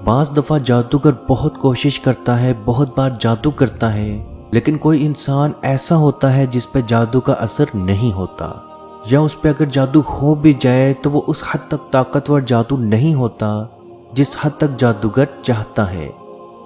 بعض دفعہ جادوگر بہت کوشش کرتا ہے، بہت بار جادو کرتا ہے، لیکن کوئی انسان ایسا ہوتا ہے جس پہ جادو کا اثر نہیں ہوتا، یا اس پہ اگر جادو ہو بھی جائے تو وہ اس حد تک طاقتور جادو نہیں ہوتا جس حد تک جادوگر چاہتا ہے۔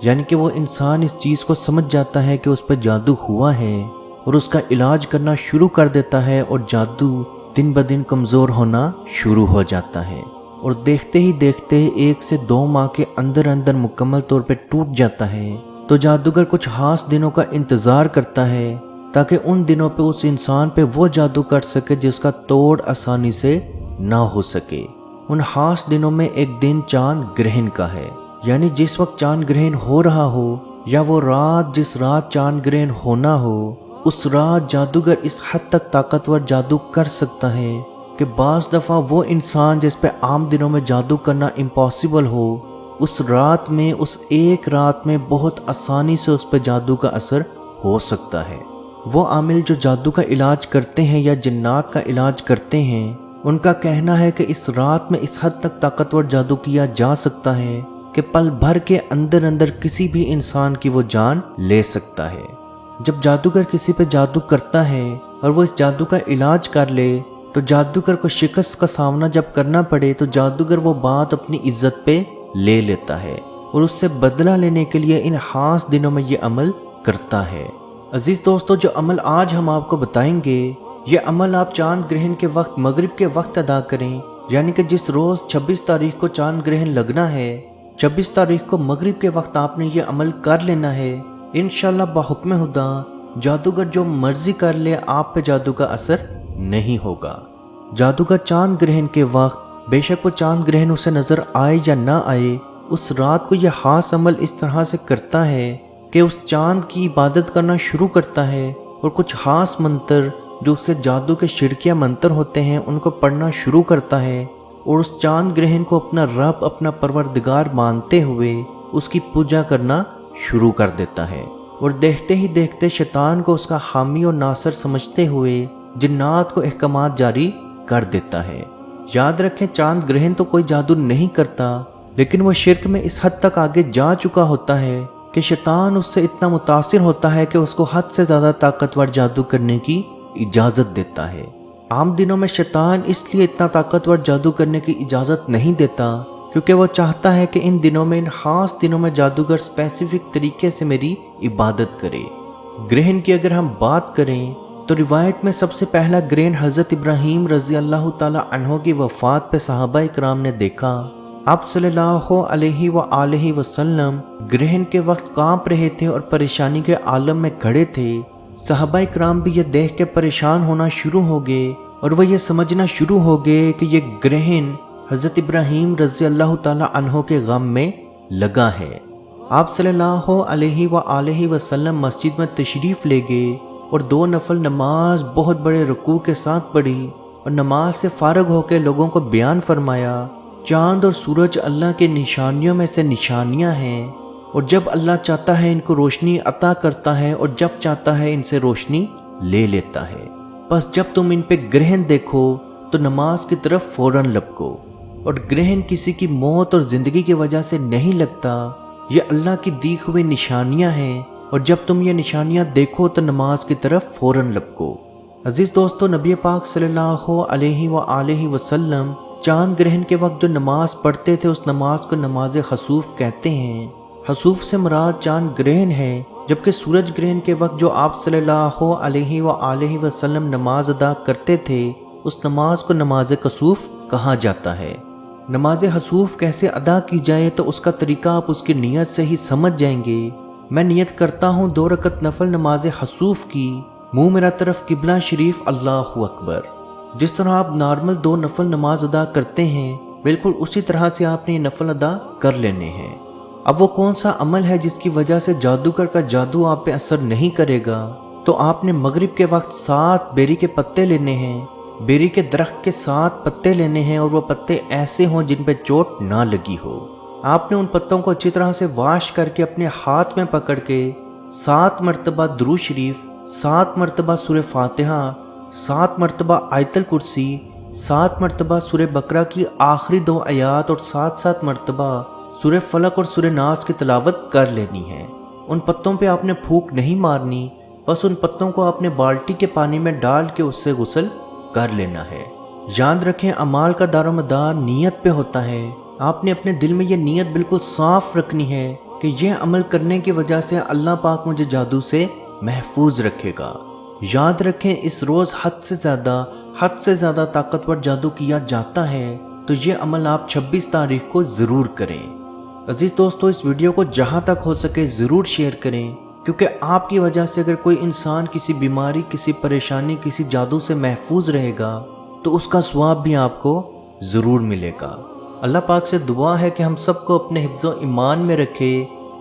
یعنی کہ وہ انسان اس چیز کو سمجھ جاتا ہے کہ اس پہ جادو ہوا ہے اور اس کا علاج کرنا شروع کر دیتا ہے، اور جادو دن بدن کمزور ہونا شروع ہو جاتا ہے، اور دیکھتے ہی دیکھتے 1 سے 2 ماہ کے اندر اندر مکمل طور پہ ٹوٹ جاتا ہے۔ تو جادوگر کچھ خاص دنوں کا انتظار کرتا ہے تاکہ ان دنوں پہ اس انسان پہ وہ جادو کر سکے جس کا توڑ آسانی سے نہ ہو سکے۔ ان خاص دنوں میں ایک دن چاند گرہن کا ہے، یعنی جس وقت چاند گرہن ہو رہا ہو، یا وہ رات جس رات چاند گرہن ہونا ہو، اس رات جادوگر اس حد تک طاقتور جادو کر سکتا ہے کہ بعض دفعہ وہ انسان جس پہ عام دنوں میں جادو کرنا امپاسبل ہو، اس رات میں، اس ایک رات میں بہت آسانی سے اس پہ جادو کا اثر ہو سکتا ہے۔ وہ عامل جو جادو کا علاج کرتے ہیں یا جنات کا علاج کرتے ہیں، ان کا کہنا ہے کہ اس رات میں اس حد تک طاقتور جادو کیا جا سکتا ہے کہ پل بھر کے اندر اندر کسی بھی انسان کی وہ جان لے سکتا ہے۔ جب جادوگر کسی پہ جادو کرتا ہے اور وہ اس جادو کا علاج کر لے، تو جادوگر کو شکست کا سامنا جب کرنا پڑے تو جادوگر وہ بات اپنی عزت پہ لے لیتا ہے اور اس سے بدلہ لینے کے لیے ان خاص دنوں میں یہ عمل کرتا ہے۔ عزیز دوستو، جو عمل آج ہم آپ کو بتائیں گے، یہ عمل آپ چاند گرہن کے وقت مغرب کے وقت ادا کریں، یعنی کہ جس روز 26 تاریخ کو چاند گرہن لگنا ہے، 26 تاریخ کو مغرب کے وقت آپ نے یہ عمل کر لینا ہے۔ انشاءاللہ بحکم خدا جادوگر جو مرضی کر لے، آپ پہ جادو کا اثر نہیں ہوگا۔ جادوگر چاند گرہن کے وقت، بے شک وہ چاند گرہن اسے نظر آئے یا نہ آئے، اس رات کو یہ خاص عمل اس طرح سے کرتا ہے کہ اس چاند کی عبادت کرنا شروع کرتا ہے، اور کچھ خاص منتر جو اس کے جادو کے شرکیہ منتر ہوتے ہیں ان کو پڑھنا شروع کرتا ہے، اور اس چاند گرہن کو اپنا رب، اپنا پروردگار مانتے ہوئے اس کی پوجا کرنا شروع کر دیتا ہے، اور دیکھتے ہی دیکھتے شیطان کو اس کا حامی اور ناصر سمجھتے ہوئے جنات کو احکامات جاری کر دیتا ہے۔ یاد رکھیں، چاند گرہن تو کوئی جادو نہیں کرتا، لیکن وہ شرک میں اس حد تک آگے جا چکا ہوتا ہے کہ شیطان اس سے اتنا متاثر ہوتا ہے کہ اس کو حد سے زیادہ طاقتور جادو کرنے کی اجازت دیتا ہے۔ عام دنوں میں شیطان اس لیے اتنا طاقتور جادو کرنے کی اجازت نہیں دیتا کیونکہ وہ چاہتا ہے کہ ان دنوں میں، ان خاص دنوں میں جادوگر اسپیسیفک طریقے سے میری عبادت کرے۔ گرہن کی اگر ہم بات کریں تو روایت میں سب سے پہلا گرہن حضرت ابراہیم رضی اللہ تعالی عنہ کی وفات پہ صحابہ اکرام نے دیکھا۔ آپ صلی اللہ علیہ وآلہ وسلم گرہن کے وقت کانپ رہے تھے اور پریشانی کے عالم میں کھڑے تھے۔ صحابہ اکرام بھی یہ دیکھ کے پریشان ہونا شروع ہو گئے، اور وہ یہ سمجھنا شروع ہو گئے کہ یہ گرہن حضرت ابراہیم رضی اللہ تعالی عنہ کے غم میں لگا ہے۔ آپ صلی اللہ علیہ وآلہ وسلم مسجد میں تشریف لے گئے اور 2 نفل نماز بہت بڑے رکوع کے ساتھ پڑھی، اور نماز سے فارغ ہو کے لوگوں کو بیان فرمایا، چاند اور سورج اللہ کے نشانیوں میں سے نشانیاں ہیں، اور جب اللہ چاہتا ہے ان کو روشنی عطا کرتا ہے، اور جب چاہتا ہے ان سے روشنی لے لیتا ہے۔ بس جب تم ان پہ گرہن دیکھو تو نماز کی طرف فوراً لپکو، اور گرہن کسی کی موت اور زندگی کی وجہ سے نہیں لگتا، یہ اللہ کی دی ہوئی نشانیاں ہیں، اور جب تم یہ نشانیاں دیکھو تو نماز کی طرف فوراً لپکو۔ عزیز دوستو، نبی پاک صلی اللہ علیہ وآلہ وسلم چاند گرہن کے وقت جو نماز پڑھتے تھے اس نماز کو نماز خسوف کہتے ہیں۔ خسوف سے مراد چاند گرہن ہے، جبکہ سورج گرہن کے وقت جو آپ صلی اللہ علیہ وآلہ وسلم نماز ادا کرتے تھے اس نماز کو نماز خسوف کہا جاتا ہے۔ نماز خسوف کیسے ادا کی جائے تو اس کا طریقہ آپ اس کی نیت سے ہی سمجھ جائیں گے۔ میں نیت کرتا ہوں 2 رکعت نفل نماز خسوف کی، منہ میرا طرف قبلہ شریف، اللہ اکبر۔ جس طرح آپ نارمل 2 نفل نماز ادا کرتے ہیں، بالکل اسی طرح سے آپ نے یہ نفل ادا کر لینے ہیں۔ اب وہ کون سا عمل ہے جس کی وجہ سے جادوگر کا جادو آپ پہ اثر نہیں کرے گا؟ تو آپ نے مغرب کے وقت 7 بیری کے پتے لینے ہیں، بیری کے درخت کے 7 پتے لینے ہیں، اور وہ پتے ایسے ہوں جن پہ چوٹ نہ لگی ہو۔ آپ نے ان پتوں کو اچھی طرح سے واش کر کے اپنے ہاتھ میں پکڑ کے 7 مرتبہ درود شریف، 7 مرتبہ سورہ فاتحہ، 7 مرتبہ آیت الکرسی، 7 مرتبہ سورہ بقرہ کی آخری 2 آیات، اور 7 مرتبہ سورہ فلق اور سورہ ناس کی تلاوت کر لینی ہے۔ ان پتوں پہ آپ نے پھونک نہیں مارنی، بس ان پتوں کو آپ نے بالٹی کے پانی میں ڈال کے اس سے غسل کر لینا ہے۔ یاد رکھیں اعمال کا دار و مدار نیت پہ ہوتا ہے۔ آپ نے اپنے دل میں یہ نیت بالکل صاف رکھنی ہے کہ یہ عمل کرنے کی وجہ سے اللہ پاک مجھے جادو سے محفوظ رکھے گا۔ یاد رکھیں اس روز حد سے زیادہ طاقتور جادو کیا جاتا ہے، تو یہ عمل آپ 26 تاریخ کو ضرور کریں۔ عزیز دوستو، اس ویڈیو کو جہاں تک ہو سکے ضرور شیئر کریں، کیونکہ آپ کی وجہ سے اگر کوئی انسان کسی بیماری، کسی پریشانی، کسی جادو سے محفوظ رہے گا تو اس کا ثواب بھی آپ کو ضرور ملے گا۔ اللہ پاک سے دعا ہے کہ ہم سب کو اپنے حفظ و ایمان میں رکھے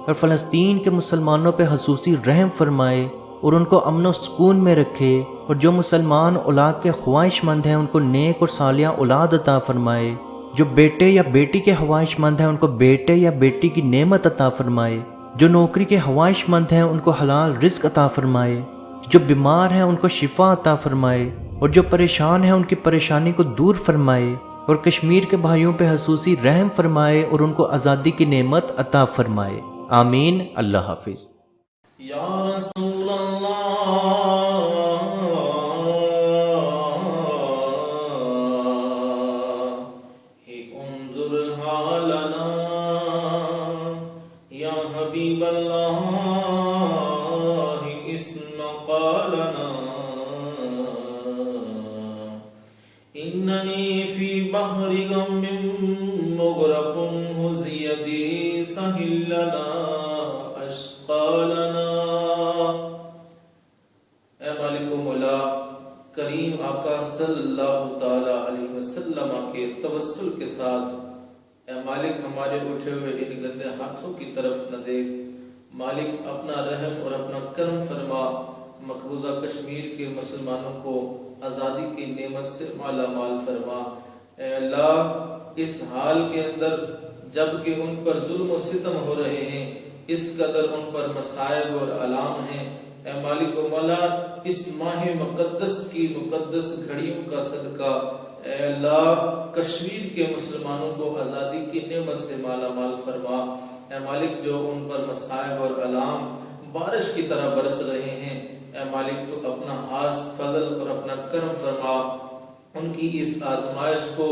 اور فلسطین کے مسلمانوں پہ خصوصی رحم فرمائے اور ان کو امن و سکون میں رکھے، اور جو مسلمان اولاد کے خواہش مند ہیں ان کو نیک اور صالحہ اولاد عطا فرمائے، جو بیٹے یا بیٹی کے خواہش مند ہیں ان کو بیٹے یا بیٹی کی نعمت عطا فرمائے، جو نوکری کے خواہش مند ہیں ان کو حلال رزق عطا فرمائے، جو بیمار ہیں ان کو شفا عطا فرمائے، اور جو پریشان ہیں ان کی پریشانی کو دور فرمائے، اور کشمیر کے بھائیوں پہ خصوصی رحم فرمائے اور ان کو آزادی کی نعمت عطا فرمائے۔ آمین۔ اللہ حافظ۔ یا رسول اللہ انظر حالنا، یا حبیب اللہ اسمع قالنا، اننی فی بحر غم مغرق حز یدی سہل لنا اشقالنا۔ اے مالک و مولا کریم آقا صلی اللہ تعالی علیہ وسلم کے توسل کے ساتھ، اے مالک ہمارے اٹھے ہوئے ان گندے ہاتھوں کی طرف نہ دیکھ، مالک اپنا رحم اور اپنا کرم فرما، مقبوضہ کشمیر کے مسلمانوں کو آزادی کی نعمت سے مالا مال فرما۔ اے اللہ اس حال کے اندر جب کہ ان پر ظلم و ستم ہو رہے ہیں، اس قدر ان پر مصائب اور آلام ہیں، اے مالک و مولا اس ماہ مقدس کی مقدس گھڑیوں کا صدقہ اے اللہ کشمیر کے مسلمانوں کو آزادی کی نعمت سے مالا مال فرما۔ اے مالک جو ان پر مصائب اور آلام بارش کی طرح برس رہے ہیں، اے مالک تو اپنا خاص فضل اور اپنا کرم فرما، ان کی اس آزمائش کو،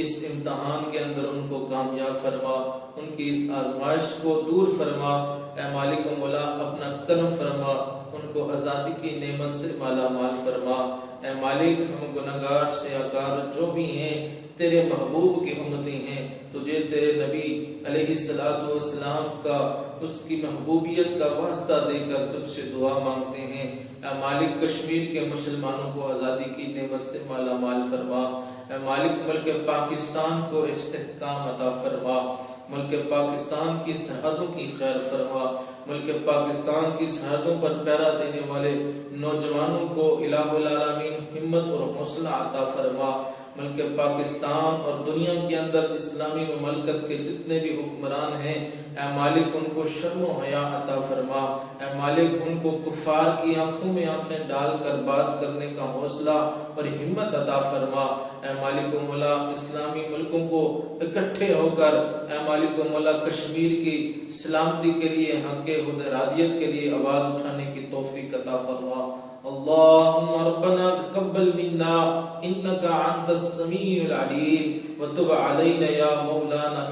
اس امتحان کے اندر ان کو کامیاب فرما، ان کی اس آزمائش کو دور فرما۔ اے مالک و مولا اپنا کرم فرما، ان کو آزادی کی نعمت سے مالا مال فرما۔ اے مالک ہم گناہگار سیاہکار جو بھی ہیں تیرے محبوب کی امتی ہیں، تجھے تیرے نبی علیہ السلام کا اس کی محبوبیت کا واسطہ دے کر تجھ سے دعا مانگتے ہیں۔ اے مالک کشمیر کے مسلمانوں کو آزادی کی نعمت سے مالا مال فرما۔ اے مالک ملک پاکستان کو استحکام عطا فرما، ملک پاکستان کی سرحدوں کی خیر فرما، ملک پاکستان کی سرحدوں پر پہرا دینے والے نوجوانوں کو الہ العالمین ہمت اور حوصلہ عطا فرما۔ ملک پاکستان اور دنیا کے اندر اسلامی مملکت کے جتنے بھی حکمران ہیں، اے مالک ان کو شرم و حیا عطا فرما۔ اے مالک ان کو کفار کی آنکھوں میں آنکھیں ڈال کر بات کرنے کا حوصلہ اور ہمت عطا فرما۔ اے مالک و مولا اسلامی ملکوں کو اکٹھے ہو کر اے مالک و مولا کشمیر کی سلامتی کے لیے، حق خودارادیت کے لیے آواز اٹھانے کی توفیق عطا فرما۔ اللہم ربنا تقبل منا انکا انت السمیع العلیم وتب علینا یا مولانا